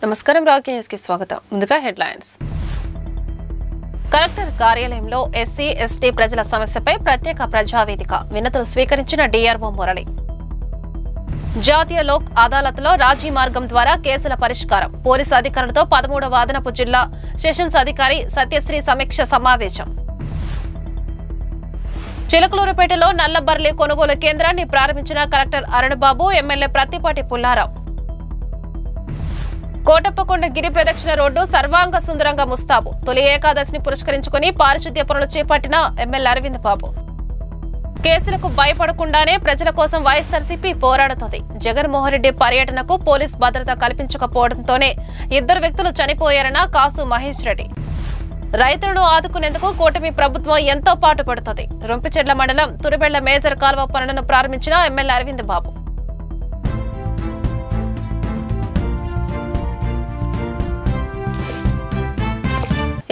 నమస్కారం Rocky news కి స్వాగతం. ముందుగా హెడ్లైన్స్. కలెక్టర్ కార్యాలయంలో ఎస్సీ ఎస్టీ ప్రజల సమస్యపై ప్రత్యేక ప్రజావేదిక వినతులు స్వీకరించిన డిఆర్ఓ మురళి. జాతీయ లోక్ అదాలత్లో రాజీ మార్గం ద్వారా కేసుల పరిష్కారం. పోలీసు అధికారులతో 13వ అదనపు జిల్లా సెషన్స్ అధికారి సత్యశ్రీ సమీక్ష సమావేశం. చిలకలూరుపేటలో నల్లబర్లీ కొనుగోలు కేంద్రాన్ని ప్రారంభించిన కలెక్టర్ అరుణబాబు, ఎమ్మెల్యే ప్రత్తిపాటి పుల్లారావు. కోటప్పకొండ గిరి ప్రదక్షిణ రోడ్డు సర్వాంగ సుందరంగా ముస్తాబు. తొలి ఏకాదశిని పురస్కరించుకుని పారిశుద్ధ్య పనులు చేపట్టిన ఎమ్మెల్యే అరవింద్ బాబు. కేసులకు భయపడకుండానే ప్రజల కోసం వైఎస్ఆర్సీపీ పోరాడుతోంది. జగన్మోహన్ రెడ్డి పర్యటనకు పోలీస్ భద్రత కల్పించకపోవడంతోనే 2 వ్యక్తులు చనిపోయారన్న కాసు మహేష్ రెడ్డి. రైతులను ఆదుకునేందుకు కూటమి ప్రభుత్వం ఎంతో పాటుపడుతోంది. రొంపిచెర్ల మండలం తురుబెళ్ల మేజర్ కాల్వ పనులను ప్రారంభించిన ఎమ్మెల్యే అరవింద్ బాబు.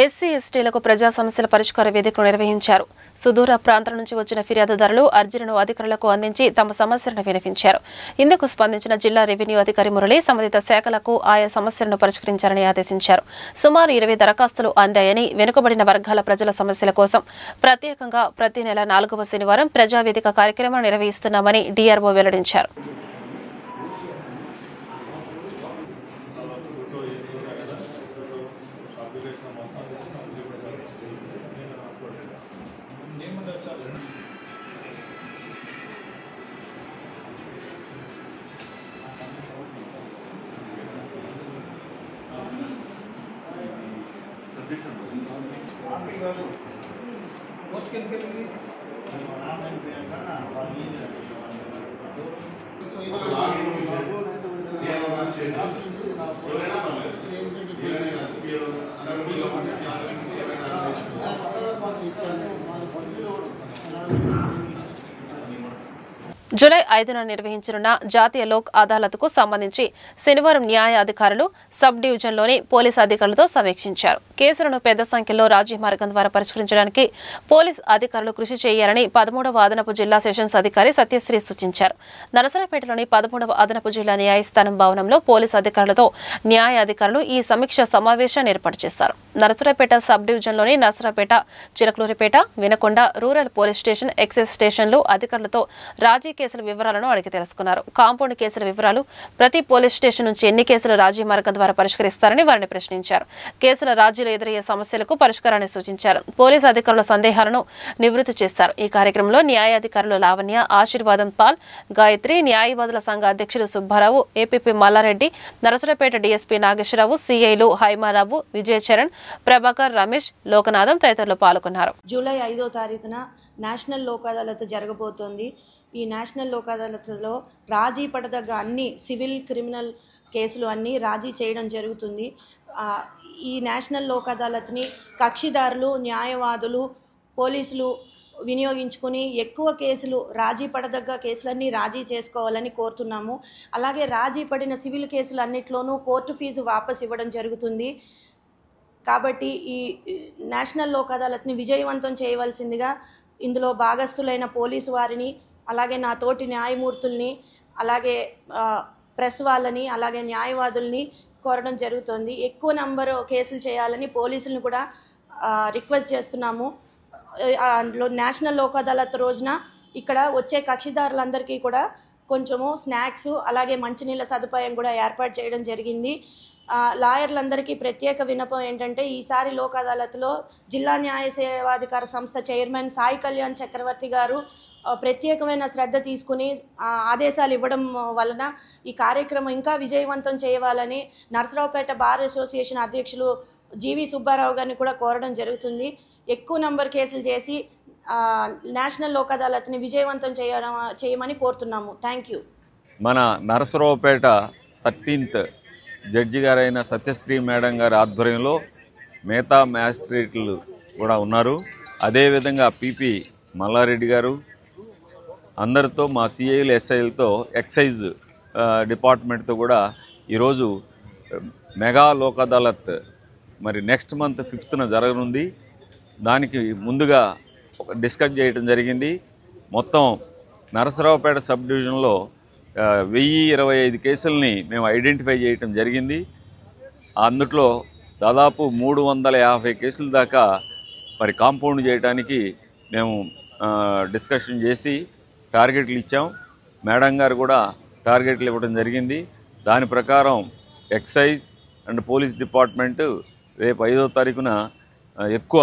ఎస్సీ ఎస్టీలకు ప్రజా సమస్యల పరిష్కార వేదికను నిర్వహించారు. సుదూర ప్రాంతాల నుంచి వచ్చిన ఫిర్యాదుదారులు అర్జీలను అధికారులకు అందించి తమ సమస్యలను వినిపించారు. ఇందుకు స్పందించిన జిల్లా రెవెన్యూ అధికారి మురళి సంబంధిత శాఖలకు ఆయా సమస్యలను పరిష్కరించాలని ఆదేశించారు. సుమారు 20 దరఖాస్తులు అందాయని, వెనుకబడిన వర్గాల ప్రజల సమస్యల కోసం ప్రత్యేకంగా ప్రతి నెల 4వ శనివారం ప్రజావేదిక కార్యక్రమాన్ని నిర్వహిస్తున్నామని డిఆర్ఓ వెల్లడించారు. జూలై 5న నిర్వహించనున్న జాతీయ లోక్ అదాలత్కు సంబంధించి శనివారం న్యాయ అధికారులు సబ్ డివిజన్లోని పోలీసు అధికారులతో సమీక్షించారు. కేసులను పెద్ద సంఖ్యలో రాజీ మార్గం ద్వారా పరిష్కరించడానికి పోలీసు అధికారులు కృషి చేయాలని 13వ అదనపు జిల్లా సెషన్స్ అధికారి సత్యశ్రీ సూచించారు. నరసరావుపేటలోని 13వ అదనపు జిల్లా న్యాయస్థానం భవనంలో పోలీసు అధికారులతో న్యాయ అధికారులు ఈ సమీక్ష సమావేశాన్ని ఏర్పాటు చేశారు. నరసరావుపేట సబ్ డివిజన్లోని Narasaraopet, Chilakaluripet, Vinukonda rural police station, excise స్టేషన్లు అధికారులతో రాజీ కేసుల వివరాలను అడిగి తెలుసుకున్నారు. కాంపౌండ్ కేసుల వివరాలు, ప్రతి పోలీస్ స్టేషన్ నుంచి ఎన్ని కేసులు రాజీ మార్గం ద్వారా పరిష్కరిస్తారని వారిని ప్రశ్నించారు. కేసుల రాజీలో ఎదురయ్యే సమస్యలకు పరిష్కారాన్ని సూచించారు. పోలీసు అధికారుల సందేహాలను నివృత్తి చేశారు. ఈ కార్యక్రమంలో న్యాయాధికారులు లావణ్య, ఆశీర్వాదం పాల్, గాయత్రి, న్యాయవాదుల సంఘ అధ్యక్షులు సుబ్బారావు, ఏపీపీ మల్లారెడ్డి, నరసరావుపేట డీఎస్పీ నాగేశ్వరరావు, సిఐలు హైమారావు, విజయచరణ్, ప్రభాకర్, రమేష్, లోకనాథం తదితరులు పాల్గొన్నారు. జూలై 5వ తారీఖున నేషనల్ లోక్ అదాలత్ జరగబోతోంది. ఈ నేషనల్ లోక్ అదాలత్లో రాజీ పడదగ్గ అన్ని సివిల్, క్రిమినల్ కేసులు అన్నీ రాజీ చేయడం జరుగుతుంది. ఈ నేషనల్ లోక్ అదాలత్ని కక్షిదారులు, న్యాయవాదులు, పోలీసులు వినియోగించుకుని ఎక్కువ కేసులు, రాజీ పడదగ్గ కేసులన్నీ రాజీ చేసుకోవాలని కోరుతున్నాము. అలాగే రాజీ పడిన సివిల్ కేసులు అన్నిట్లోనూ కోర్టు ఫీజు వాపస్ ఇవ్వడం జరుగుతుంది. కాబట్టి ఈ నేషనల్ లోక్ అదాలత్ని విజయవంతం చేయవలసిందిగా ఇందులో భాగస్థులైన పోలీసు వారిని, అలాగే నా తోటి న్యాయమూర్తుల్ని, అలాగే ప్రెస్ వాళ్ళని, అలాగే న్యాయవాదుల్ని కోరడం జరుగుతుంది. ఎక్కువ నంబరు కేసులు చేయాలని పోలీసులను కూడా రిక్వెస్ట్ చేస్తున్నాము. నేషనల్ లోక్ అదాలత్ రోజున ఇక్కడ వచ్చే కక్షిదారులందరికీ కూడా కొంచెము స్నాక్స్, అలాగే మంచినీళ్ళ సదుపాయం కూడా ఏర్పాటు చేయడం జరిగింది. లాయర్లందరికీ ప్రత్యేక విన్నపం ఏంటంటే, ఈసారి లోక్ అదాలత్లో జిల్లా న్యాయ సేవాధికార సంస్థ చైర్మన్ సాయి కళ్యాణ్ చక్రవర్తి గారు ప్రత్యేకమైన శ్రద్ధ తీసుకుని ఆదేశాలు ఇవ్వడం వలన ఈ కార్యక్రమం ఇంకా విజయవంతం చేయాలని నరసరావుపేట బార్ అసోసియేషన్ అధ్యక్షులు జీవి సుబ్బారావు గారిని కూడా కోరడం జరుగుతుంది. ఎక్కువ నంబర్ కేసులు చేసి నేషనల్ లోక్ అదాలత్ని విజయవంతం చేయమని కోరుతున్నాము. Thank you. మన నరసరావుపేట 13th జడ్జి గారైన సత్యశ్రీ మేడం గారి ఆధ్వర్యంలో మిగతా మ్యాజిస్ట్రేట్లు కూడా ఉన్నారు. అదేవిధంగా పీపీ మల్లారెడ్డి గారు, అందరితో మా సిఐలు, ఎస్ఐలతో, ఎక్సైజ్ డిపార్ట్మెంట్తో కూడా ఈరోజు మెగా లోక్ అదాలత్ మరి నెక్స్ట్ మంత్ 5th జరగనుంది. దానికి ముందుగా డిస్కస్ చేయడం జరిగింది. మొత్తం నరసరావుపేట సబ్ డివిజన్లో 1025 కేసుల్ని మేము ఐడెంటిఫై చేయటం జరిగింది. అందుట్లో దాదాపు 350 కేసుల దాకా మరి కాంపౌండ్ చేయడానికి మేము డిస్కషన్ చేసి టార్గెట్లు ఇచ్చాం. మేడం గారు కూడా టార్గెట్లు ఇవ్వడం జరిగింది. దాని ప్రకారం ఎక్సైజ్ అండ్ పోలీస్ డిపార్ట్మెంటు రేపు 5వ తారీఖున ఎక్కువ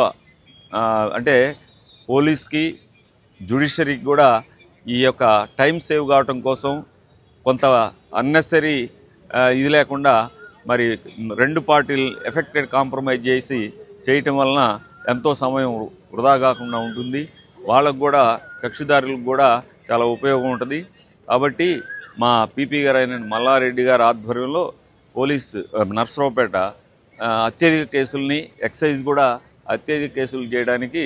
అంటే పోలీస్కి జ్యుడిషియరీకి కూడా ఈ యొక్క టైం సేవ్ కావటం కోసం కొంత అన్నెసరీ ఇది లేకుండా మరి రెండు పార్టీలు ఎఫెక్టెడ్ కాంప్రమైజ్ చేసి చేయటం వలన ఎంతో సమయం వృధా కాకుండా ఉంటుంది. వాళ్ళకు కూడా కక్షిదారులకు కూడా చాలా ఉపయోగం ఉంటుంది. కాబట్టి మా పీపీ గారు అయిన మల్లారెడ్డి గారి ఆధ్వర్యంలో పోలీస్ నర్సరావుపేట అత్యధిక కేసుల్ని ఎక్సైజ్ కూడా అత్యధిక కేసులు చేయడానికి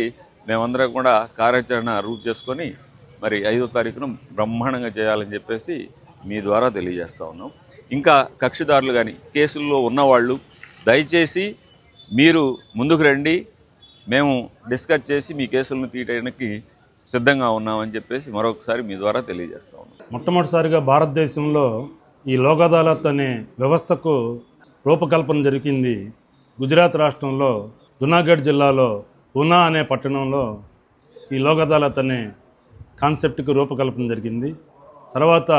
మేమందరం కూడా కార్యాచరణ రూట్ చేసుకొని మరి 5వ తారీఖున బ్రహ్మాండంగా చేయాలని చెప్పేసి మీ ద్వారా తెలియజేస్తా ఉన్నాం. ఇంకా కక్షిదారులు కానీ కేసుల్లో ఉన్నవాళ్ళు దయచేసి మీరు ముందుకు రండి, మేము డిస్కస్ చేసి మీ కేసులను తీయడానికి సిద్ధంగా ఉన్నామని చెప్పేసి మరొకసారి మీ ద్వారా తెలియజేస్తా ఉన్నాం. మొట్టమొదటిసారిగా భారతదేశంలో ఈ లోక్ అదాలత్ అనే వ్యవస్థకు రూపకల్పన జరిగింది గుజరాత్ రాష్ట్రంలో జునాగఢ్ జిల్లాలో ఉనా అనే పట్టణంలో ఈ లోక్ అదాలత్ అనే కాన్సెప్ట్కి రూపకల్పన జరిగింది. తర్వాత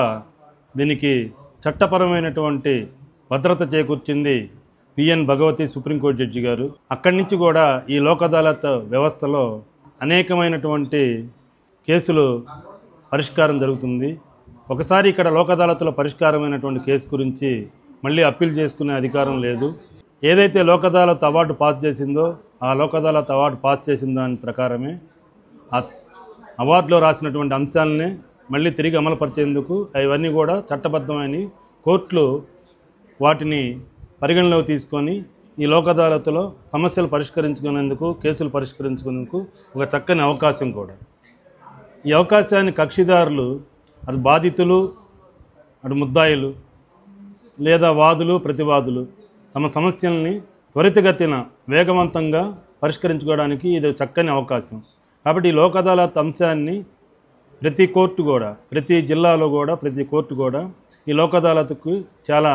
దీనికి చట్టపరమైనటువంటి భద్రత చేకూర్చింది పిఎన్ భగవతి సుప్రీంకోర్టు జడ్జి గారు. అక్కడి నుంచి కూడా ఈ లోక్ అదాలత్ వ్యవస్థలో అనేకమైనటువంటి కేసులు పరిష్కారం జరుగుతుంది. ఒకసారి ఇక్కడ లోక్ అదాలత్లో పరిష్కారమైనటువంటి కేసు గురించి మళ్ళీ అప్పీల్ చేసుకునే అధికారం లేదు. ఏదైతే లోక్ అదాలత్ అవార్డు పాస్ చేసిందో ఆ లోక్ అదాలత్ అవార్డు పాస్ చేసిన దాని ప్రకారమే ఆ అవార్డులో రాసినటువంటి అంశాలనే మళ్ళీ తిరిగి అమలుపరిచేందుకు అవన్నీ కూడా చట్టబద్ధమైన కోర్టులు వాటిని పరిగణలోకి తీసుకొని ఈ లోక్ అదాలత్లో సమస్యలు పరిష్కరించుకునేందుకు కేసులు పరిష్కరించుకునేందుకు ఒక చక్కని అవకాశం కూడా. ఈ అవకాశాన్ని కక్షిదారులు అటు బాధితులు అటు ముద్దాయిలు లేదా వాదులు ప్రతివాదులు తమ సమస్యల్ని త్వరితగతిన వేగవంతంగా పరిష్కరించుకోవడానికి ఇది చక్కని అవకాశం. కాబట్టి ఈ లోక్ అదాలత్ అంశాన్ని ప్రతి కోర్టు కూడా ప్రతి జిల్లాలో కూడా ప్రతి కోర్టు కూడా ఈ లోక్ అదాలత్కు చాలా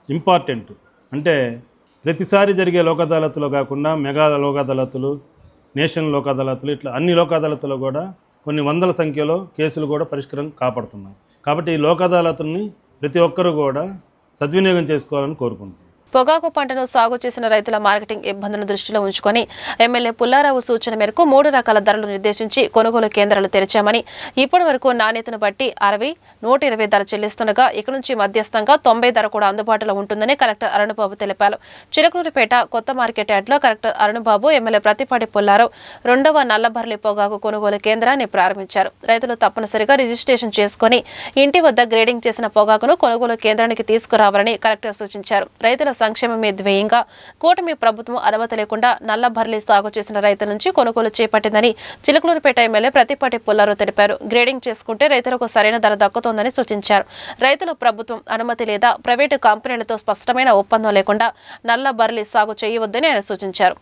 ఇంపార్టెంట్. అంటే ప్రతిసారి జరిగే లోక్ అదాలత్లో కాకుండా మెగా లోక్ అదాలత్లు, నేషనల్ లోక్ అదాలత్లు ఇట్లా అన్ని లోక్ అదాలత్లో కూడా కొన్ని వందల సంఖ్యలో కేసులు కూడా పరిష్కారం కాపాడుతున్నాయి. కాబట్టి ఈ లోక్ అదాలత్ని ప్రతి ఒక్కరూ కూడా సద్వినియోగం చేసుకోవాలని కోరుకుంటున్నాను. పొగాకు పంటను సాగు చేసిన రైతుల మార్కెటింగ్ ఇబ్బందులను దృష్టిలో ఉంచుకొని ఎమ్మెల్యే పుల్లారావు సూచన మేరకు 3 రకాల ధరలు నిర్దేశించి కొనుగోలు కేంద్రాలు తెరిచామని, ఇప్పటి వరకు నాణ్యతను బట్టి 60, 120 ధర చెల్లిస్తుండగా ఇక నుంచి మధ్యస్థంగా 90 ధర కూడా అందుబాటులో ఉంటుందని కలెక్టర్ అరుణబాబు తెలిపారు. చిలకలూరిపేట కొత్త మార్కెట్ యార్డ్లో కలెక్టర్ అరుణబాబు, ఎమ్మెల్యే ప్రతిపాటి పుల్లారావు 2వ నల్లబర్లి పొగాకు కొనుగోలు కేంద్రాన్ని ప్రారంభించారు. రైతులు తప్పనిసరిగా రిజిస్ట్రేషన్ చేసుకుని ఇంటి వద్ద గ్రేడింగ్ చేసిన పొగాకును కొనుగోలు కేంద్రానికి తీసుకురావాలని కలెక్టర్ సూచించారు. రైతుల సంక్షేమమే ధ్యేయంగా కూటమి ప్రభుత్వం అనుమతి లేకుండా నల్లబర్లి సాగు చేసిన రైతుల నుంచి కొనుగోలు చేపట్టిందని చిలకలూరిపేట ఎమ్మెల్యే ప్రతిపాటి పుల్లారావు తెలిపారు. గ్రేడింగ్ చేసుకుంటే రైతులకు సరైన ధర దక్కుతోందని సూచించారు. రైతులు ప్రభుత్వం అనుమతి లేదా ప్రైవేటు కంపెనీలతో స్పష్టమైన ఒప్పందం లేకుండా నల్లబర్లి సాగు చేయవద్దని ఆయన సూచించారు.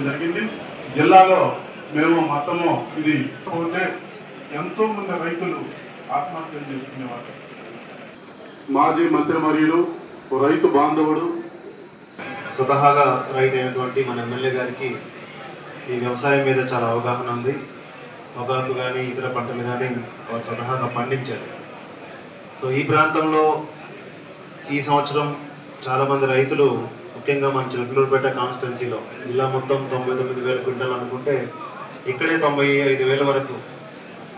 జరిగింది. జిల్లాలో మేము మొత్తము ఇది పోతే ఎంతో మంది రైతులు ఆత్మహత్యలు చేసుకునేవారు. మాజీ మంత్రివర్యులు రైతు బాంధవుడు స్వతహాగా రైతు అయినటువంటి మన ఎమ్మెల్యే గారికి ఈ వ్యవసాయం మీద చాలా అవగాహన ఉంది. పొగాకు కానీ ఇతర పంటలు కానీ వాళ్ళు స్వతహాగా పండించారు. సో ఈ ప్రాంతంలో ఈ సంవత్సరం చాలామంది రైతులు ముఖ్యంగా మన చిలకలూరుపేట కాన్స్టిట్యున్సీలో జిల్లా మొత్తం 99,000 క్వింటాలు అనుకుంటే ఇక్కడే 95,000 వరకు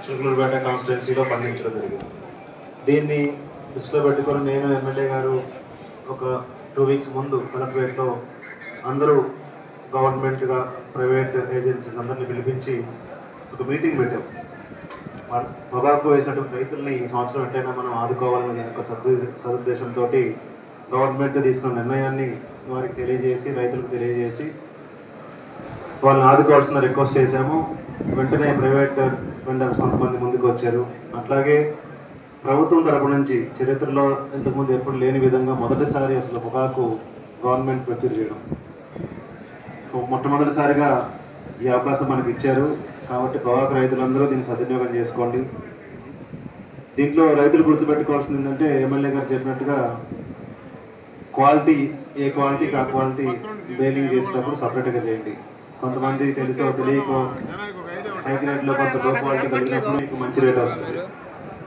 చిలకలూరుపేట కాన్స్టిట్యున్సీలో పండించడం జరిగింది. దీన్ని దృష్టిలో పెట్టుకొని నేను ఎమ్మెల్యే గారు ఒక 2 వీక్స్ ముందు కలెక్టరేట్లో అందరూ గవర్నమెంట్గా ప్రైవేట్ ఏజెన్సీస్ అందరినీ పిలిపించి ఒక మీటింగ్ పెట్టాం. పొగాకు వేసినటువంటి రైతుల్ని ఈ సంవత్సరం ఎట్లయినా మనం ఆదుకోవాలనే ఒక సదుద్దేశంతో గవర్నమెంట్ తీసుకున్న నిర్ణయాన్ని వారికి తెలియజేసి రైతులకు తెలియజేసి వాళ్ళని ఆదుకోవాల్సిన రిక్వెస్ట్ చేశాము. వెంటనే ప్రైవేట్ వెండర్స్ కొంతమంది ముందుకు వచ్చారు. అట్లాగే ప్రభుత్వం తరపు నుంచి చరిత్రలో ఇంతకుముందు ఎప్పుడు లేని విధంగా మొదటిసారి అసలు పొగాకు గవర్నమెంట్ ప్రొక్యూర్ చేయడం. సో మొట్టమొదటిసారిగా ఈ అవకాశం మనకి ఇచ్చారు. కాబట్టి పొగాకు రైతులందరూ దీన్ని సద్వినియోగం చేసుకోండి. దీంట్లో రైతులు గుర్తుపెట్టుకోవాల్సింది ఏంటంటే ఎమ్మెల్యే గారు చెప్పినట్టుగా క్వాలిటీ ఏ క్వాలిటీకి ఆ క్వాలిటీ బేలింగ్ చేసేటప్పుడు సపరేట్గా చేయండి. కొంతమంది తెలుసో తెలియకో హై గ్రేడ్లో కొంత లో క్వాలిటీ కలిగినప్పుడు మీకు మంచి రేట్ వస్తుంది.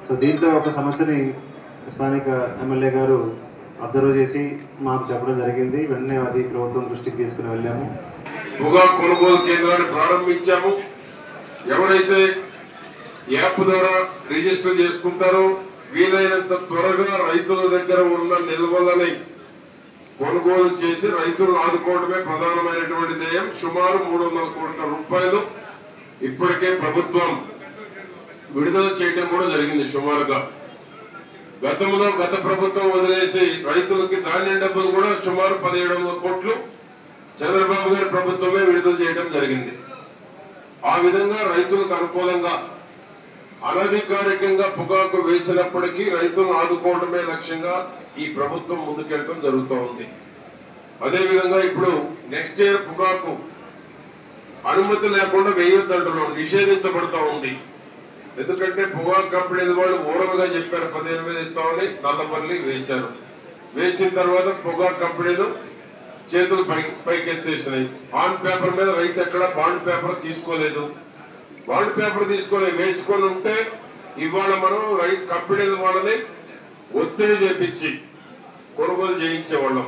సో దీంట్లో ఒక సమస్యని స్థానిక ఎమ్మెల్యే గారు అబ్జర్వ్ చేసి మాకు చెప్పడం జరిగింది. వెంటనే అది ప్రభుత్వం దృష్టికి తీసుకుని వెళ్ళాము. పొగాకు కొనుగోలు కేంద్రాన్ని ప్రారంభించాము. ఎవరైతే యాప్ ద్వారా రిజిస్టర్ చేసుకుంటారో వీలైనంత త్వరగా రైతుల దగ్గర ఉన్న నిల్వలని కొనుగోలు చేసి రైతులను ఆదుకోవడమే ప్రధానమైనటువంటి ధ్యేయం. సుమారు 300 కోట్ల రూపాయలు ఇప్పటికే ప్రభుత్వం విడుదల చేయడం కూడా జరిగింది. సుమారుగా గతంలో గత ప్రభుత్వం వదిలేసి రైతులకి ధాన్యం డబ్బులు కూడా సుమారు 1700 కోట్లు చంద్రబాబు గారి ప్రభుత్వమే విడుదల చేయడం జరిగింది. ఆ విధంగా రైతులకు అనుకూలంగా అనధికారికంగా పొగాకు వేసినప్పటికీ రైతులను ఆదుకోవడమే లక్ష్యంగా ఈ ప్రభుత్వం ముందుకెళ్ళడం జరుగుతూ ఉంది. అదేవిధంగా ఇప్పుడు నెక్స్ట్ ఇయర్ పొగాకు అనుమతి లేకుండా వేయొద్దంటున్నాం, నిషేధించబడుతూ ఉంది. ఎందుకంటే పొగాకు కంపెనీ వాళ్ళు ఓరవగా చెప్పారు 15,000 ఇస్తామని నల్లపల్లి వేశారు. వేసిన తర్వాత పొగాకు కంపెనీలు చేతులు పైకెత్తేసినాయి. ఆన్ పేపర్ మీద రైతు ఎక్కడ బాండ్ పేపర్ తీసుకోలేదు. బాండ్ పేపర్ తీసుకొని వేసుకొని ఉంటే ఇవాళ మనం రైతు కంపెనీల వాళ్ళని ఒత్తిడి చేపించి కొనుగోలు చేయించేవాళ్ళం.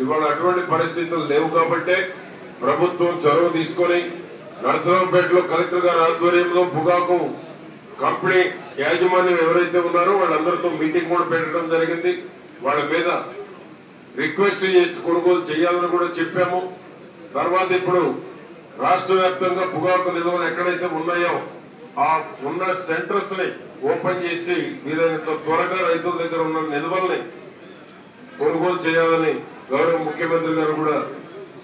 ఇవాళ అటువంటి పరిస్థితులు లేవు. కాబట్టి ప్రభుత్వం చొరవ తీసుకొని నరసరావుపేటలో కలెక్టర్ గారి ఆధ్వర్యంలో పొగాకు కంపెనీ యాజమాన్యం ఎవరైతే ఉన్నారో వాళ్ళందరితో మీటింగ్ కూడా పెట్టడం జరిగింది. వాళ్ళ మీద రిక్వెస్ట్ చేసి కొనుగోలు చేయాలని కూడా చెప్పాము. తర్వాత ఇప్పుడు రాష్ట్ర వ్యాప్తంగా పొగాకు నిల్వలు ఎక్కడైతే ఉన్నాయో ఆ ఉన్న సెంటర్స్ ని ఓపెన్ చేసి వీలైనంత త్వరగా రైతుల దగ్గర ఉన్న నిల్వల్ని కొనుగోలు చేయాలని గౌరవ ముఖ్యమంత్రి గారు కూడా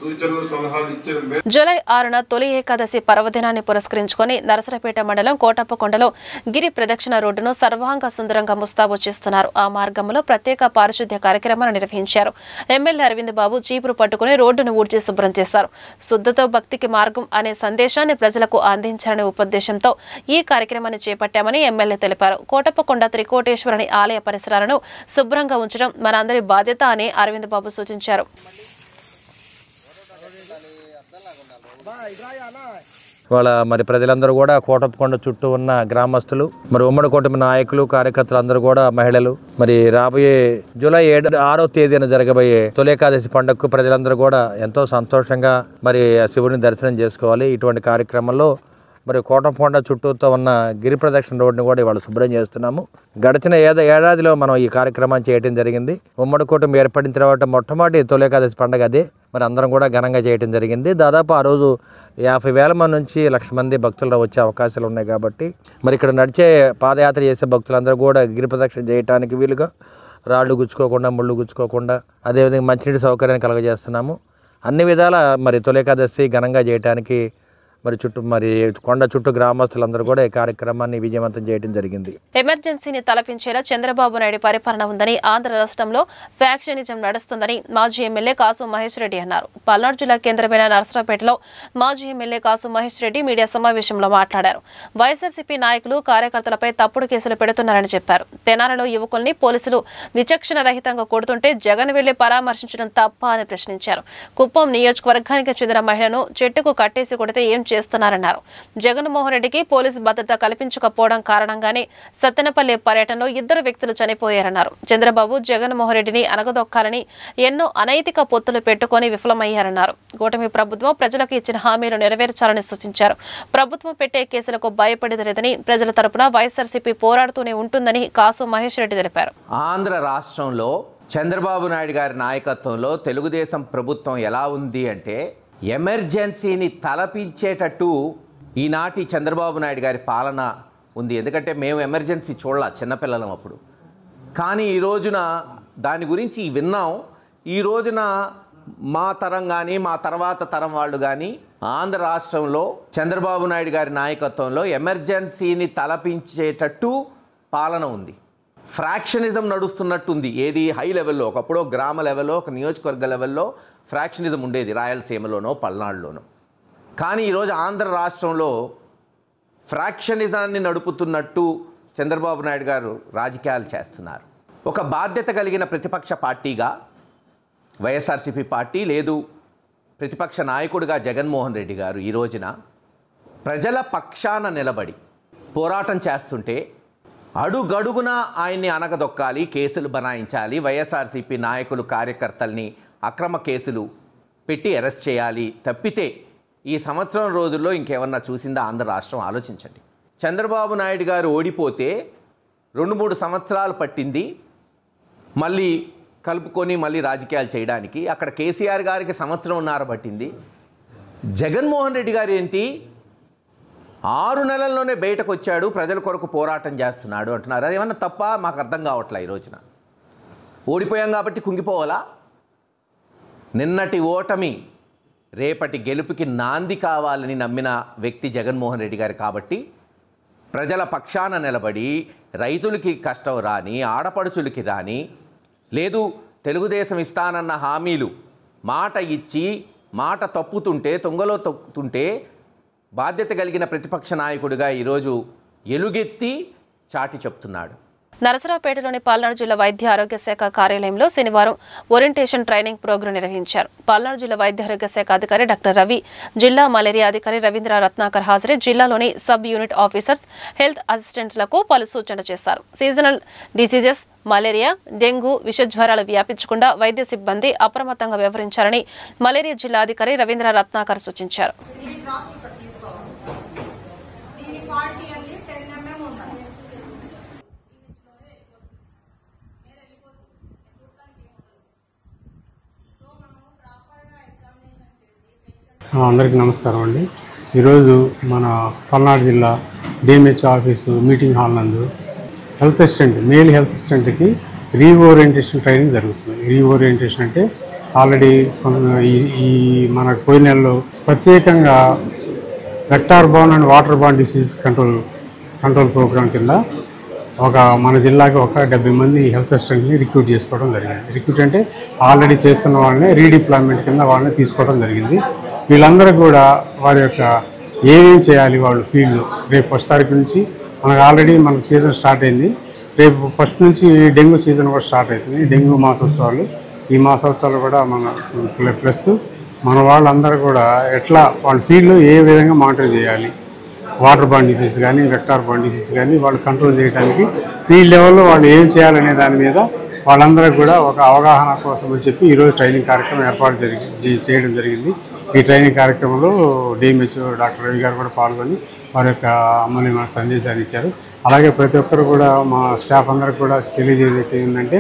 సూచనలు సలహాలు ఇచ్చారు. జూలై 6న తొలి ఏకాదశి పర్వదినాన్ని పురస్కరించుకొని నరసరావుపేట మండలం కోటప్పకొండలో గిరి ప్రదక్షిణ రోడ్డును సర్వాంగ సుందరంగా ముస్తాబు చేస్తున్నారు. ఆ మార్గంలో ప్రత్యేక పారిశుద్ధ్య కార్యక్రమాన్ని నిర్వహించారు. ఎమ్మెల్యే అరవింద్ బాబు చీపురు పట్టుకుని రోడ్డును ఊడ్చి శుభ్రం చేశారు. శుద్ధతో భక్తికి మార్గం అనే సందేశాన్ని ప్రజలకు అందించాలనే ఉద్దేశంతో ఈ కార్యక్రమాన్ని చేపట్టామని ఎమ్మెల్యే తెలిపారు. కోటప్పకొండ త్రికోటేశ్వరుని ఆలయ పరిసరాలను శుభ్రంగా ఉంచడం మనందరి బాధ్యత అని అరవింద్ బాబు సూచించారు. వాళ్ళ మరి ప్రజలందరూ కూడా కోటప్పకొండ చుట్టూ ఉన్న గ్రామస్తులు, మరి ఉమ్మడి కూటమి నాయకులు, కార్యకర్తలు అందరూ కూడా, మహిళలు, మరి రాబోయే జూలై 6వ తేదీన జరగబోయే తొలి ఏకాదశి పండుగకు ప్రజలందరూ కూడా ఎంతో సంతోషంగా మరి శివుని దర్శనం చేసుకోవాలి. ఇటువంటి కార్యక్రమంలో మరి కోటప్పకొండ చుట్టూతో ఉన్న గిరి ప్రదక్షిణ రోడ్డుని కూడా ఇవాళ శుభ్రం చేస్తున్నాము. గడిచిన ఏడాదిలో మనం ఈ కార్యక్రమాన్ని చేయడం జరిగింది. ఉమ్మడి కూటమి ఏర్పడిన తర్వాత మొట్టమొదటి తొలి ఏకాదశి పండుగ అదే. మరి అందరం కూడా ఘనంగా చేయడం జరిగింది. దాదాపు ఆ రోజు 50,000 మంది నుంచి 1,00,000 మంది భక్తులు వచ్చే అవకాశాలు ఉన్నాయి. కాబట్టి మరి ఇక్కడ నడిచే పాదయాత్ర చేసే భక్తులందరూ కూడా గిరి ప్రదక్షిణ చేయడానికి వీలుగా రాళ్ళు గుచ్చుకోకుండా, ముళ్ళు గుచ్చుకోకుండా, అదేవిధంగా మంచినీటి సౌకర్యాన్ని కలగజేస్తున్నాము. అన్ని విధాల మరి తొలి ఏకాదశి ఘనంగా చేయడానికి మరి కొండ చుట్టూ గ్రామస్తులందరూ కూడా ఈ కార్యక్రమాన్ని విజయవంతం చేయడం జరిగింది. ఎమర్జెన్సీని తలపించేలా చంద్రబాబు నాయుడు పరిపాలన ఉందని, ఆంధ్ర రాష్ట్రంలో ఫ్యాక్షనిజం నడుస్తుందని మాజీ ఎమ్మెల్యే కాసు మహేష్ రెడ్డి అన్నారు. పల్నాడు జిల్లా కేంద్రమైన నరసరావుపేటలో మాజీ ఎమ్మెల్యే కాసు మహేష్ రెడ్డి మీడియా సమావేశంలో మాట్లాడారు. వైఎస్ఆర్సీపీ నాయకులు, కార్యకర్తలపై తప్పుడు కేసులు పెడుతున్నారని చెప్పారు. తెనాలలో యువకుల్ని పోలీసులు విచక్షణ రహితంగా కొడుతుంటే జగన్ వెళ్లి పరామర్శించడం తప్ప అని ప్రశ్నించారు. కుప్పం నియోజకవర్గానికి చెందిన మహిళను చెట్టుకు కట్టేసి కొడితే ఏం చేస్తున్నారన్నారు. జగన్మోహన్ రెడ్డికి పోలీసు భద్రత కల్పించకపోవడం కారణంగానే సత్తెనపల్లి పర్యటనలో 2 వ్యక్తులు చనిపోయారన్నారు. చంద్రబాబు జగన్మోహన్ రెడ్డిని అనగదొక్కాలని ఎన్నో అనైతిక పొత్తులు పెట్టుకుని విఫలమయ్యారన్నారు. కూటమి ప్రభుత్వం ప్రజలకు ఇచ్చిన హామీలు నెరవేర్చాలని సూచించారు. ప్రభుత్వం పెట్టే కేసులకు భయపడేది లేదని, ప్రజల తరపున వైఎస్ఆర్సీపీ పోరాడుతూనే ఉంటుందని కాసు మహేష్ రెడ్డి తెలిపారు. ఆంధ్ర రాష్ట్రంలో చంద్రబాబు నాయుడు గారి నాయకత్వంలో తెలుగుదేశం ప్రభుత్వం ఎలా ఉంది అంటే, ఎమర్జెన్సీని తలపించేటట్టు ఈనాటి చంద్రబాబు నాయుడు గారి పాలన ఉంది. ఎందుకంటే మేము ఎమర్జెన్సీ చూడాల చిన్నపిల్లలం అప్పుడు, కానీ ఈ రోజున దాని గురించి విన్నాం. ఈ రోజున మా తరం కానీ మా తర్వాత తరం వాళ్ళు కానీ ఆంధ్ర రాష్ట్రంలో చంద్రబాబు నాయుడు గారి నాయకత్వంలో ఎమర్జెన్సీని తలపించేటట్టు పాలన ఉంది. ఫ్రాక్షనిజం నడుస్తున్నట్టుంది. ఏది హై లెవెల్లో, ఒకప్పుడు గ్రామ లెవెల్లో, ఒక నియోజకవర్గ లెవెల్లో ఫ్రాక్షనిజం ఉండేది, రాయలసీమలోనో పల్నాడులోనో. కానీ ఈరోజు ఆంధ్ర రాష్ట్రంలో ఫ్రాక్షనిజాన్ని నడుపుతున్నట్టు చంద్రబాబు నాయుడు గారు రాజకీయాలు చేస్తున్నారు. ఒక బాధ్యత కలిగిన ప్రతిపక్ష పార్టీగా వైఎస్ఆర్సీపీ పార్టీ, లేదు ప్రతిపక్ష నాయకుడిగా జగన్మోహన్ రెడ్డి గారు ఈ రోజున ప్రజల పక్షాన నిలబడి పోరాటం చేస్తుంటే అడుగడుగున ఆయన్ని అనగదొక్కాలి, కేసులు బనాయించాలి, వైఎస్ఆర్సీపీ నాయకులు, కార్యకర్తల్ని అక్రమ కేసులు పెట్టి అరెస్ట్ చేయాలి తప్పితే ఈ సంవత్సరం రోజుల్లో ఇంకేమన్నా చూసిందా ఆంధ్ర రాష్ట్రం? ఆలోచించండి. చంద్రబాబు నాయుడు గారు ఓడిపోతే 2-3 సంవత్సరాలు పట్టింది మళ్ళీ కలుపుకొని మళ్ళీ రాజకీయాలు చేయడానికి. అక్కడ కేసీఆర్ గారికి 1.5 సంవత్సరం పట్టింది. జగన్మోహన్ రెడ్డి గారు ఏంటి 6 నెలల్లోనే బయటకు వచ్చాడు, ప్రజల కొరకు పోరాటం చేస్తున్నాడు అంటున్నారు. అది ఏమన్నా తప్ప? మాకు అర్థం కావట్లే. ఈ రోజున ఓడిపోయాం కాబట్టి కుంగిపోవాలా? నిన్నటి ఓటమి రేపటి గెలుపుకి నాంది కావాలని నమ్మిన వ్యక్తి జగన్మోహన్ రెడ్డి గారు. కాబట్టి ప్రజల పక్షాన నిలబడి రైతులకి కష్టం రాని, ఆడపడుచులకి రాని, లేదు తెలుగుదేశం ఇస్తానన్న హామీలు మాట ఇచ్చి మాట తప్పుతుంటే, తొంగలో తొక్కుతుంటే బాధ్యత కలిగిన ప్రతిపక్ష నాయకుడిగా ఈరోజు ఎలుగెత్తి చాటి చెప్తున్నాడు. నరసరావుపేటలోని పల్నాడు జిల్లా వైద్య ఆరోగ్య శాఖ కార్యాలయంలో శనివారం ఓరియంటేషన్ ట్రైనింగ్ ప్రోగ్రాం నిర్వహించారు. పల్నాడు జిల్లా వైద్య ఆరోగ్య శాఖ అధికారి డాక్టర్ రవి, జిల్లా మలేరియా అధికారి రవీంద్ర రత్నాకర్ హాజరై జిల్లాలోని సబ్ యూనిట్ ఆఫీసర్స్, హెల్త్ అసిస్టెంట్లకు పలు సూచనలు చేశారు. సీజనల్ డిసీజెస్, మలేరియా, డెంగూ, విషజ్వరాలు వ్యాపించకుండా వైద్య సిబ్బంది అప్రమత్తంగా వ్యవహరించాలని మలేరియా జిల్లా అధికారి రవీంద్ర రత్నాకర్ సూచించారు. అందరికీ నమస్కారం అండి. ఈరోజు మన పల్నాడు జిల్లా డిఎంహెచ్ ఆఫీసు మీటింగ్ హాల్ నందు హెల్త్ అసిస్టెంట్, మేల్ హెల్త్ అసిస్టెంట్కి రీఓరియంటేషన్ ట్రైనింగ్ జరుగుతుంది. రీఓరియంటేషన్ అంటే ఆల్రెడీ ఈ మన పోయిన నెలలో ప్రత్యేకంగా vector borne and water borne disease control programme కింద మన జిల్లాకి 70 మంది హెల్త్ అసిస్టెంట్ని రిక్రూట్ చేసుకోవడం జరిగింది. రిక్రూట్ అంటే ఆల్రెడీ చేస్తున్న వాళ్ళని రీడిప్లాయ్మెంట్ కింద వాళ్ళని తీసుకోవడం జరిగింది. వీళ్ళందరూ కూడా వారి యొక్క ఏమేం చేయాలి వాళ్ళు ఫీల్డ్లో, రేపు 1వ తారీఖు నుంచి మనకు సీజన్ స్టార్ట్ అయింది. రేపు 1st నుంచి డెంగ్యూ సీజన్ కూడా స్టార్ట్ అవుతుంది. డెంగ్యూ మాసోత్సవాలు, ఈ మాసోత్సవాలు కూడా మన ప్లస్ మన వాళ్ళందరూ కూడా ఎట్లా వాళ్ళ ఫీల్డ్లో ఏ విధంగా మానిటర్ చేయాలి, వాటర్ బాండ్ డిసీజ్ కానీ వెక్టార్ బాండ్ డిసీజ్ కానీ వాళ్ళు కంట్రోల్ చేయడానికి ఫీల్డ్ లెవెల్లో వాళ్ళు ఏం చేయాలనే దాని మీద వాళ్ళందరికీ కూడా ఒక అవగాహన కోసం అని చెప్పి ఈరోజు ట్రైనింగ్ కార్యక్రమం ఏర్పాటు చేయడం జరిగింది. ఈ ట్రైనింగ్ కార్యక్రమంలో డిఎంహెచ్ఓ డాక్టర్ రవి గారు కూడా పాల్గొని వారి యొక్క అమూల్యమైన సందేశాన్ని ఇచ్చారు. అలాగే ప్రతి ఒక్కరు కూడా మా స్టాఫ్ అందరికి కూడా తెలియజేయడం ఏంటంటే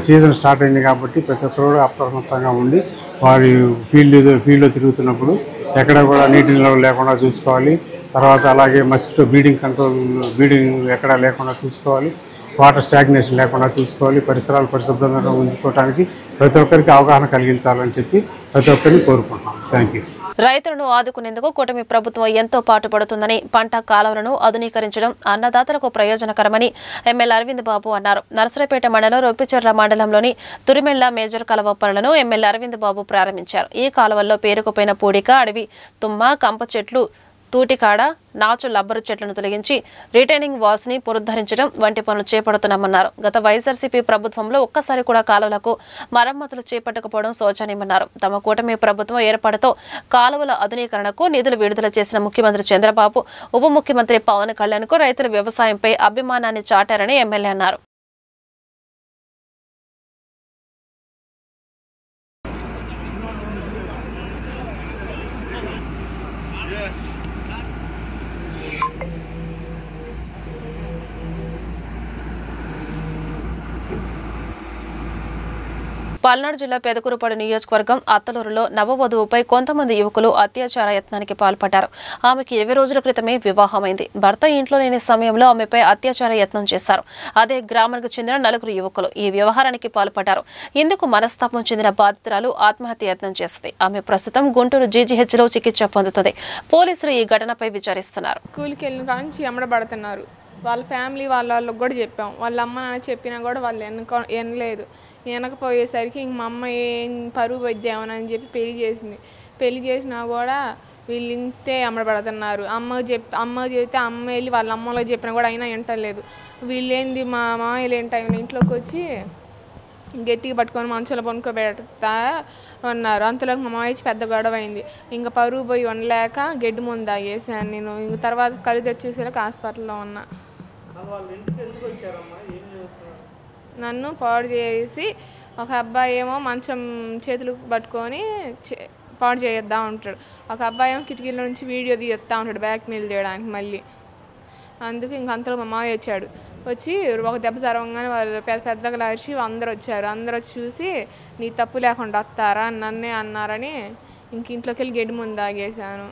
సీజన్ స్టార్ట్ అయింది కాబట్టి ప్రతి ఒక్కరు కూడా అప్రమత్తంగా ఉండి వారి ఫీల్డ్లో తిరుగుతున్నప్పుడు ఎక్కడ కూడా నీటి నిల్వ లేకుండా చూసుకోవాలి. తర్వాత అలాగే మస్కిటో బ్రీడింగ్ ఎక్కడ లేకుండా చూసుకోవాలి. వాటర్ స్టాగ్నేషన్ లేకుండా చూసుకోవాలి. పరిసరాలు పరిశుభ్రంగా ఉంచుకోవడానికి ప్రతి ఒక్కరికి అవగాహన కలిగించాలని చెప్పి ప్రతి ఒక్కరిని కోరుకుంటున్నాం. Thank you. రైతులను ఆదుకునేందుకు కూటమి ప్రభుత్వం ఎంతో పాటుపడుతుందని, పంట కాలువలను ఆధునీకరించడం అన్నదాతలకు ప్రయోజనకరమని ఎమ్మెల్యే అరవింద్ బాబు అన్నారు. నర్సరావుపేట మండలం రొప్పిచెర్ల మండలంలోని తురిమెళ్ల మేజర్ కాలువ పనులను ఎమ్మెల్యే అరవింద్ బాబు ప్రారంభించారు. ఈ కాలువల్లో పేరుకుపోయిన పూడిక, అడవి తుమ్మ, కంప చెట్లు, తూటికాడ, నాచు లబ్బరు చెట్లను తొలగించి రిటైనింగ్ వాల్స్ ని పునరుద్ధరించడం వంటి పనులు చేపడుతున్నామన్నారు. గత వైఎస్ఆర్సీపీ ప్రభుత్వంలో ఒక్కసారి కూడా కాలువలకు మరమ్మతులు చేపట్టకపోవడం శోచనీయమన్నారు. తమ కూటమి ప్రభుత్వం ఏర్పాటుతో కాలువల ఆధునీకరణకు నిధులు విడుదల చేసిన ముఖ్యమంత్రి చంద్రబాబు, ఉప ముఖ్యమంత్రి పవన్ కళ్యాణ్ కు రైతుల వ్యవసాయంపై అభిమానాన్ని చాటారని ఎమ్మెల్యే అన్నారు. పల్నాడు జిల్లా పెదకూరుపాడు నియోజకవర్గం అత్తలూరులో నవవధువుపై కొంతమంది యువకులు అత్యాచార యత్నానికి పాల్పడ్డారు. ఆమెకి 20 రోజుల క్రితమే వివాహమైంది. భర్త ఇంట్లో లేని సమయంలో ఆమెపై అత్యాచార యత్నం చేశారు. అదే గ్రామానికి చెందిన 4 యువకులు ఈ వ్యవహారానికి పాల్పడ్డారు. ఇందుకు మనస్తాపం చెందిన బాధితురాలు ఆత్మహత్య యత్నం చేసింది. ఆమె ప్రస్తుతం గుంటూరు జీజీహెచ్లో చికిత్స పొందుతుంది. పోలీసులు ఈ ఘటనపై విచారిస్తున్నారు. స్కూల్కి వెళ్ళిన కాంచి ఎమ్మడబడుతున్నారు. వాళ్ళ ఫ్యామిలీ వాళ్ళకి కూడా చెప్పాం. వాళ్ళ అమ్మ నాన్న చెప్పినా కూడా వాళ్ళు వినలేదు. వెనకపోయేసరికి ఇంక మా అమ్మ ఏం పరువు వద్దామని చెప్పి పెళ్లి చేసింది. పెళ్లి చేసినా కూడా వీళ్ళు ఇంతే అమ్మడబడుతున్నారు. అమ్మ చెప్తే అమ్మ వెళ్ళి వాళ్ళ అమ్మలో చెప్పినా కూడా అయినా వింటలేదు. వీళ్ళేంది మా మామయ్యలు ఏంటి ఇంట్లోకి వచ్చి గట్టిగా పట్టుకొని మంచంలో పనుకోబెడతా ఉన్నారు. అంతలోకి మా మామయ్య పెద్ద గొడవ అయింది. ఇంకా పరువు పోయి ఉండలేక గడ్డి ముందు తాగేసాను నేను. ఇంక తర్వాత కళ్ళు తెచ్చేసరికి హాస్పిటల్లో ఉన్నా. నన్ను పాడు చేసి ఒక అబ్బాయి ఏమో మంచం చేతులు పట్టుకొని పాడు చేయొద్దా ఉంటాడు. ఒక అబ్బాయి ఏమో కిటికీల నుంచి వీడియో తీయొస్తా ఉంటాడు బ్లాక్మెయిల్ చేయడానికి. మళ్ళీ అందుకు ఇంక అంతలో మా మామయ్య వచ్చాడు. వచ్చి ఒక దెబ్బ జరగగానే వాళ్ళు పెద్దగా లాచి అందరూ వచ్చారు. అందరూ వచ్చి చూసి నీ తప్పు లేకుండా వస్తారా నన్నే అన్నారని ఇంక ఇంట్లోకి వెళ్ళి గడ్డి ముందు తాగేశాను.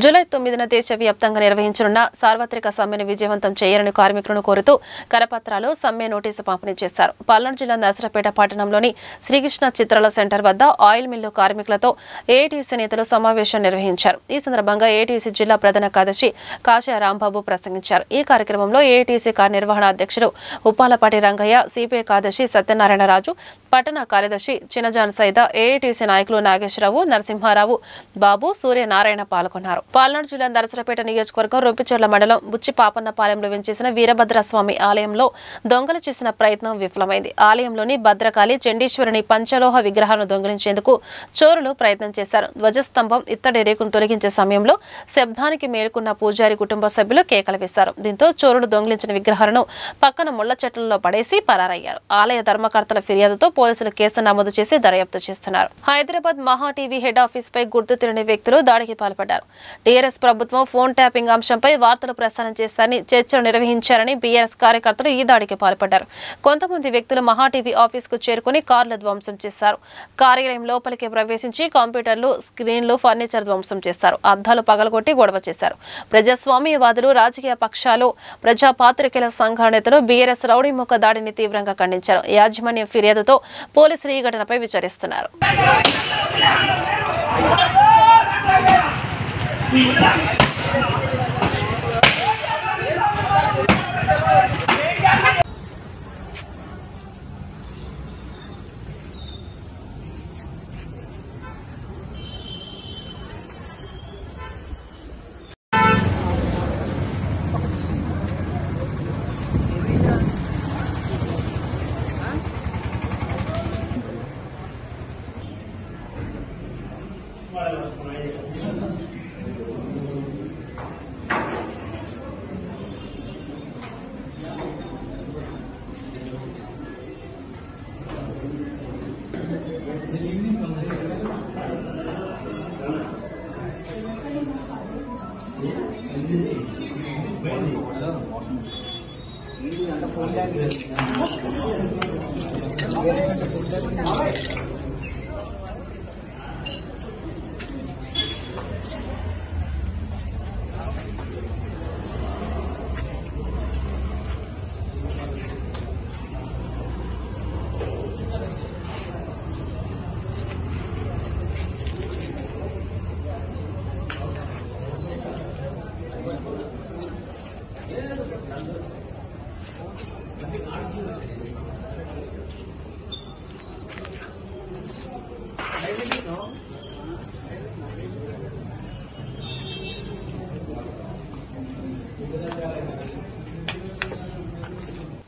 జూలై 9న దేశవ్యాప్తంగా నిర్వహించనున్న సార్వత్రిక సమ్మెను విజయవంతం చేయాలని కార్మికులను కోరుతూ కరపత్రాలు, సమ్మె నోటీసు పంపిణీ చేశారు. పల్నాడు జిల్లా నర్సరావుపేట పట్టణంలోని శ్రీకృష్ణ చిత్రాల సెంటర్ వద్ద ఆయిల్ మిల్లు కార్మికులతో ఏఐటీయూసీ నేతలు సమావేశం నిర్వహించారు. ఈ సందర్భంగా ఏఐటీయూసీ జిల్లా ప్రధాన కార్యదర్శి కాశా రాంబాబు ప్రసంగించారు. ఈ కార్యక్రమంలో ఏఐటీయూసీ కార్యనిర్వహణ అధ్యక్షుడు ఉప్పాలపాటి రంగయ్య, సిపిఐ కార్యదర్శి సత్యనారాయణరాజు, పట్టణ కార్యదర్శి చినజాన్ సైదా, ఏఐటీయూసీ నాయకులు నాగేశ్వరరావు, నరసింహారావు, బాబు, సూర్యనారాయణ పాల్గొన్నారు. పల్నాడు జిల్లా నర్సరావుపేట నియోజకవర్గం రొప్పిచెర్ల మండలం బుచ్చిపాపన్నపాలెంలో వెంచేసిన వీరభద్రస్వామి ఆలయంలో దొంగలు చేసిన ప్రయత్నం విఫలమైంది. ఆలయంలోని భద్రకాళి చండీశ్వరుని పంచలోహ విగ్రహాలను దొంగిలించేందుకు చోరులు ప్రయత్నం చేశారు. ధ్వజస్తంభం ఇత్తడి రేకును తొలగించే సమయంలో శబ్దానికి మేలుకున్న పూజారి కుటుంబ సభ్యులు కేకలు వేశారు. దీంతో చోరులు దొంగిలించిన విగ్రహాలను పక్కన ముళ్ల చెట్లలో పడేసి పరారయ్యారు. ఆలయ ధర్మకర్తల ఫిర్యాదుతో పోలీసులు కేసు నమోదు చేసి దర్యాప్తు చేస్తున్నారు. హైదరాబాద్ మహా టీవీ హెడ్ ఆఫీస్ పై గుర్తు తెలియని వ్యక్తులు దాడికి పాల్పడ్డారు. టీఆర్ఎస్ ప్రభుత్వం ఫోన్ ట్యాపింగ్ అంశంపై వార్తలు ప్రసారం చేస్తారని చర్చలు నిర్వహించారని బీఆర్ఎస్ కార్యకర్తలు ఈ దాడికి పాల్పడ్డారు. కొంతమంది వ్యక్తులు మహా టీవీ ఆఫీస్ కు చేరుకుని కార్లు ధ్వంసం చేశారు. కార్యాలయం లోపలికి ప్రవేశించి కంప్యూటర్లు, స్క్రీన్లు, ఫర్నిచర్ ధ్వంసం చేశారు. అద్దాలు పగలగొట్టి గొడవ చేశారు. ప్రజాస్వామ్యవాదులు, రాజకీయ పక్షాలు, ప్రజా పాత్రికేయుల సంఘాల నేతలు బీఆర్ఎస్ రౌడీముఖ దాడిని తీవ్రంగా ఖండించారు. యాజమాన్యం ఫిర్యాదుతో పోలీసులు ఈ ఘటనపై విచారిస్తున్నారు.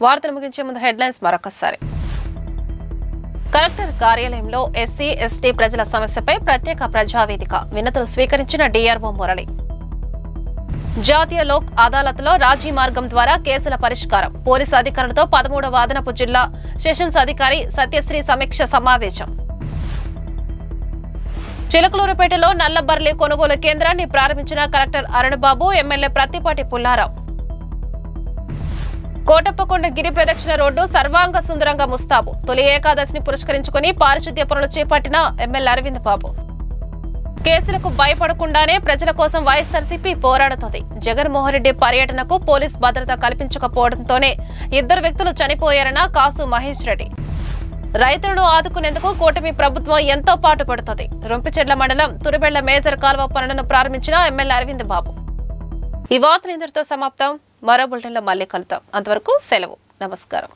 వార్తలు ముగించే ముందు హెడ్లైన్స్ మరొకసారి. కలెక్టర్ కార్యాలయంలో ఎస్సీ ఎస్టీ ప్రజల సమస్యపై ప్రత్యేక ప్రజావేదిక వినతులు స్వీకరించిన డీఆర్ఓ మురళి. జాతీయ లోక్ అదాలత్లో రాజీ మార్గం ద్వారా కేసుల పరిష్కారం. పోలీసు అధికారులతో 13వ అదనపు జిల్లా సెషన్స్ అధికారి సత్యశ్రీ సమీక్ష సమావేశం. చిలకలూరుపేటలో నల్లబర్లీ కొనుగోలు కేంద్రాన్ని ప్రారంభించిన కలెక్టర్ అరుణబాబు, ఎమ్మెల్యే ప్రత్తిపాటి పుల్లారావు. కోటప్పకొండ గిరి ప్రదక్షిణ రోడ్డు సర్వాంగ సుందరంగా ముస్తాబు. తొలి ఏకాదశిని పురస్కరించుకుని పారిశుద్ధ్య పనులు చేపట్టిన ఎమ్మెల్యే అరవింద్ బాబు. కేసులకు భయపడకుండానే ప్రజల కోసం వైఎస్ఆర్సీపీ పోరాడుతోంది. జగన్మోహన్ రెడ్డి పర్యటనకు పోలీస్ భద్రత కల్పించకపోవడంతోనే 2 వ్యక్తులు చనిపోయారన్న కాసు మహేష్ రెడ్డి. రైతులను ఆదుకునేందుకు కూటమి ప్రభుత్వం ఎంతో పాటుపడుతోంది. రొంపిచెర్ల మండలం తురుబెళ్ల మేజర్ కాల్వ పనులను ప్రారంభించిన ఎమ్మెల్యే అరవింద్ బాబు. ఈ వార్తలు ఇంతటితో సమాప్తం. మరో బులెటిన్లో మళ్ళీ కలుద్దాం. అంతవరకు సెలవు. నమస్కారం.